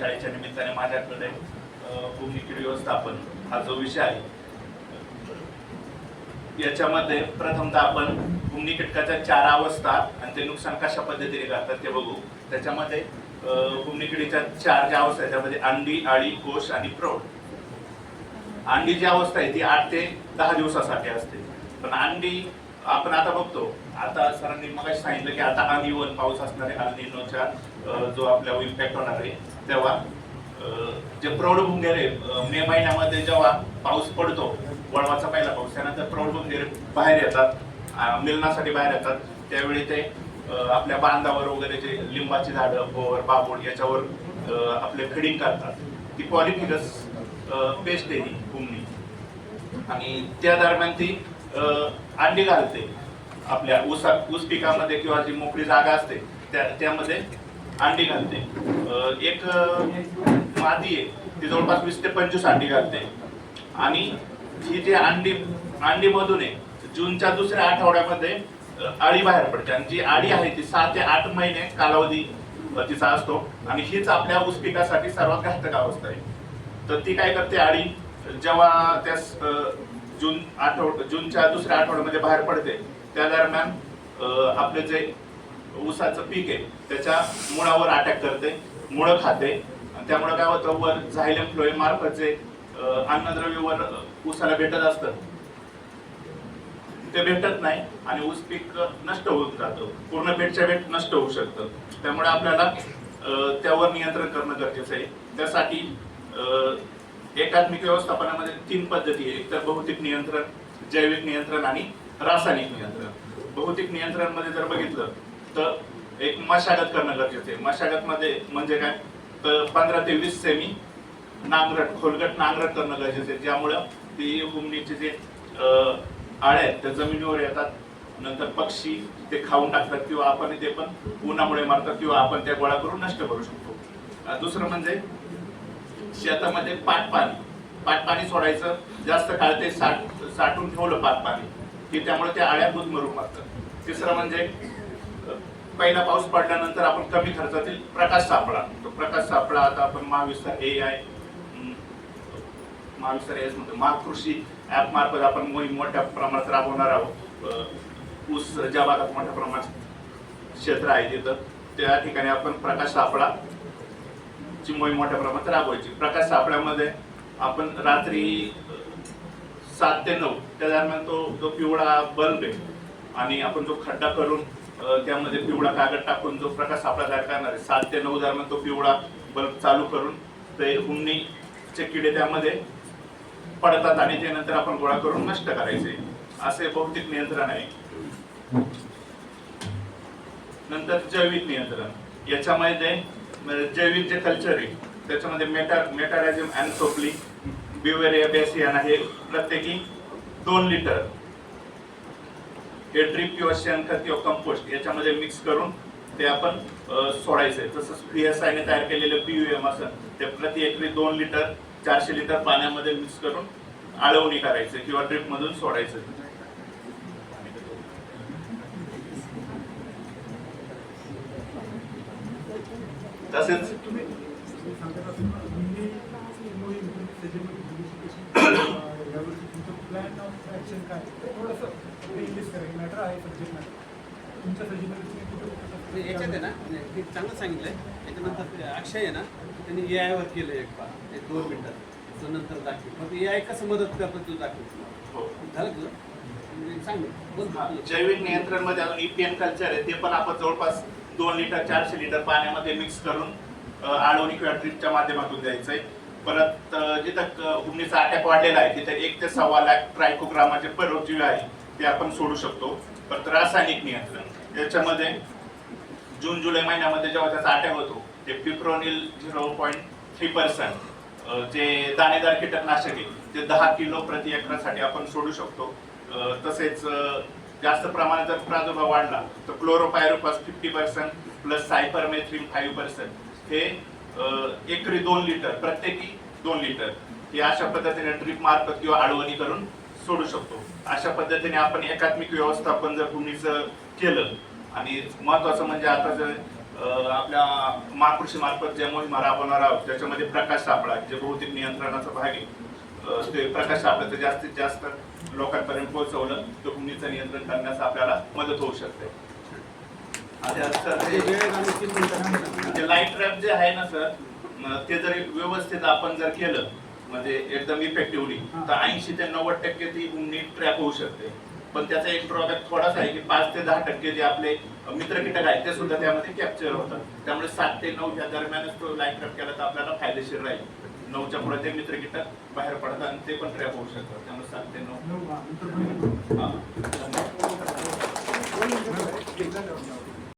कार्यशाळेच्या निमित्ताने माझ्याकडे भूमी कीड व्यवस्थापन हा जो विषय आहे, याच्यामध्ये प्रथमतः आपण भूमी कीटकाच्या 4 अवस्था आणि ते नुकसान कशा पद्धतीने करतात ते बघू. त्याच्यामध्ये भूमी किडीच्या 4 ज्या अवस्था आहेत त्यामध्ये अंडी, आळी, कोश आणि प्रौढ. अंडी जी अवस्था आहे ती 8 ते 10 दिवसासाठी असते. पण अंडी आपण आता बघतो, आता सरांनी मगाशी सांगितलं की आता अनइव्हन पाऊस असणार आहे, अल निनोचा जो आपल्यावर इम्पॅक्ट होणार आहे, तेव्हा जे प्रौढ भुंगेरे मे महिन्यामध्ये जेव्हा पाऊस पडतो, वळवाचा पहिला पाऊस, त्यानंतर प्रौढ भुंगेरे बाहेर येतात, मिलनासाठी बाहेर येतात. त्यावेळी ते आपल्या बांधावर वगैरे जे लिंबाची झाडं, बोर, बाबूळ याच्यावर आपले फिडिंग करतात. ती पॉलिफिगस पेस्ट आहे ही भूमी, आणि त्या दरम्यान ती अंडी घालते. आपल्या ऊस पिकामध्ये किंवा जी मोकळी जागा असते त्यामध्ये अंडी घालते. एक मादी आहे ती जवळपास 20 ते 25 अंडी घालते. आणि ही जी अंडी मधून आहे, जूनच्या दुसऱ्या आठवड्यामध्ये अळी बाहेर पडते. आणि जी अळी आहे ती 6 ते 8 महिने कालावधी तिचा असतो. आणि हीच आपल्या ऊस पिकासाठी सर्वात घातक अवस्था आहे. तर ती काय करते, अळी जेव्हा त्या जूनच्या दुसऱ्या आठवड्यामध्ये बाहेर पडते, त्या दरम्यान आपले जे ऊसाचं पीक आहे त्याच्या मुळावर अटॅक करते, मुळं खाते. आणि त्यामुळे काय होतं, वर झायलम फ्लोएम मार्फत जे अन्नद्रव्य वर ऊसाला भेटत असतं ते भेटत नाही आणि ऊस पीक नष्ट होऊन जातं, पूर्ण बेडच्या बेड नष्ट होऊ शकतं. त्यामुळे आपल्याला त्यावर नियंत्रण करणं गरजेचं आहे. त्यासाठी एकात्मिक व्यवस्थापनामध्ये 3 पद्धती आहे. एक तर भौतिक नियंत्रण, जैविक नियंत्रण आणि रासायनिक नियंत्रण. भौतिक नियंत्रण मध्ये जर बघितलं तर एक मशागत करणं गरजेचं आहे. मशागत मध्ये म्हणजे काय, तर 15 ते 20 सेमी खोलगट नांगरट करणं गरजेचं आहे, ज्यामुळं ती भूमीचे जे आळ्या आहेत त्या जमिनीवर येतात, नंतर पक्षी ते खाऊन टाकतात किंवा आपण ते पण उन्हामुळे मारतात किंवा आपण त्या गोळा करून नष्ट करू शकतो. दुसरं म्हणजे शेतामध्ये पाटपाणी सोडायचं. जास्त काळ ते साठून ठेवलं पाटपाणी की त्यामुळे त्या आळ्या मरून मारतात. तिसरं म्हणजे पहिला पाऊस पडल्यानंतर आपण कमी खर्चातील प्रकाश सापळा, तो प्रकाश सापळा आता आपण महाविस्तार म्हणतो, महाकृषी ऍप मार्फत आपण मोहीम मोठ्या प्रमाणात राबवणार आहोत. ऊस ज्या भागात मोठ्या प्रमाणात क्षेत्र आहे तिथं त्या ठिकाणी आपण प्रकाश सापळा ची मोहीम मोठ्या प्रमाणात राबवायची. प्रकाश सापळ्यामध्ये आपण रात्री 7 ते 9 त्या दरम्यान तो पिवळा बल्ब आहे आणि आपण जो खड्डा करून त्यामध्ये पिवळा कागद टाकून जो प्रकाश सापळा तयार करणार आहे, 7 ते 9 दरम्यान तो पिवळा बल्ब चालू करून ते भूमीचे किडे त्यामध्ये पडतात आणि त्यानंतर आपण गोळा करून नष्ट करायचे. असे भौतिक नियंत्रण आहे. नंतर जैविक नियंत्रण, याच्यामध्ये जैविक जे कल्चर आहे त्याच्यामध्ये मेटारायझम अॅनसोप्ली, ब्युवेरिया बेसियाना हे प्रत्येकी 2 लिटर हे ड्रिप किंवा शेणखत किंवा कंपोस्ट याच्यामध्ये मिक्स करून ते आपण सोडायचंय. तसंच PSI ने तयार केलेले PUM असं ते प्रति एकरी 2 लिटर 400 लिटर पाण्यामध्ये मिक्स करून आळवणी करायचं किंवा ड्रिप मधून सोडायचं. तसेच याच्यात आहे ना, ते चांगलं सांगितलंय. त्याच्यानंतर अक्षय आहे ना, त्यांनी AI वर केलं एक 2 मिनिटं नंतर दाखव. मग AI कसं मदत करतं तू दाखव. झालं तुझं सांग. जैविक नियंत्रण मध्ये अजून EPN कल्चर आहे, ते पण आपण जवळपास 2 लिटर 400 लिटर पाण्यामध्ये मिक्स करून आळवणी किंवा ड्रिपच्या माध्यमातून द्यायचंय. परत जिथं भूमीचा अटॅक वाढलेला आहे तिथे 1 ते 1.25 लाख ट्रायकोग्रामाचे परोपजीवी आहे ते आपण सोडू शकतो. परत रासायनिक नियंत्रण, याच्यामध्ये जून जुलै महिन्यामध्ये जेव्हा त्याचा अटॅक होतो ते पिप्रोनिल 0.3% जे दाणेदार कीटकनाशक आहे ते 10 किलो प्रति एकरासाठी आपण सोडू शकतो. तसेच जास्त प्रमाणात जर प्रादुर्भाव वाढला तर क्लोरोपायरोपास 50% प्लस सायपरमेथ्रिन 5% हे एकरी 2 लिटर प्रत्येकी 2 लिटर हे अशा पद्धतीने ड्रिप मार्फत किंवा आळवणी करून सोडू शकतो. अशा पद्धतीने आपण एकात्मिक व्यवस्थापन जर भूमीचं केलं. आणि महत्वाचं म्हणजे आता जर आपल्या महाकृषी मार्फत ज्या मोहिमा राबवणार आहोत त्याच्यामध्ये प्रकाश सापळा जे भौतिक नियंत्रणाचा भाग आहे, ते प्रकाश सापळा जास्तीत जास्त लोकांपर्यंत पोहोचवलं तर भूमीचं नियंत्रण करण्यास आपल्याला मदत होऊ शकते. ते लाईट ट्रॅप जे आहे ना सर, ते जर व्यवस्थित आपण जर केलं म्हणजे एकदम इफेक्टिव्हली तर 80 ते 90% ती भूमी ट्रॅप होऊ शकते. पण त्याचा एक ड्रॉबॅक थोडासा आहे की 5 ते 10% जे आपले मित्र कीटक आहेत ते सुद्धा त्यामध्ये कॅप्चर होतात. त्यामुळे 7 ते 9 या दरम्यानच तो लाईट ट्रॅप केला तर आपल्याला फायदेशीर राहील. 9च्या पुढे ते मित्र कीटक बाहेर पडतात आणि ते पण ट्रॅप होऊ शकतात. त्यामुळे 7 ते 9.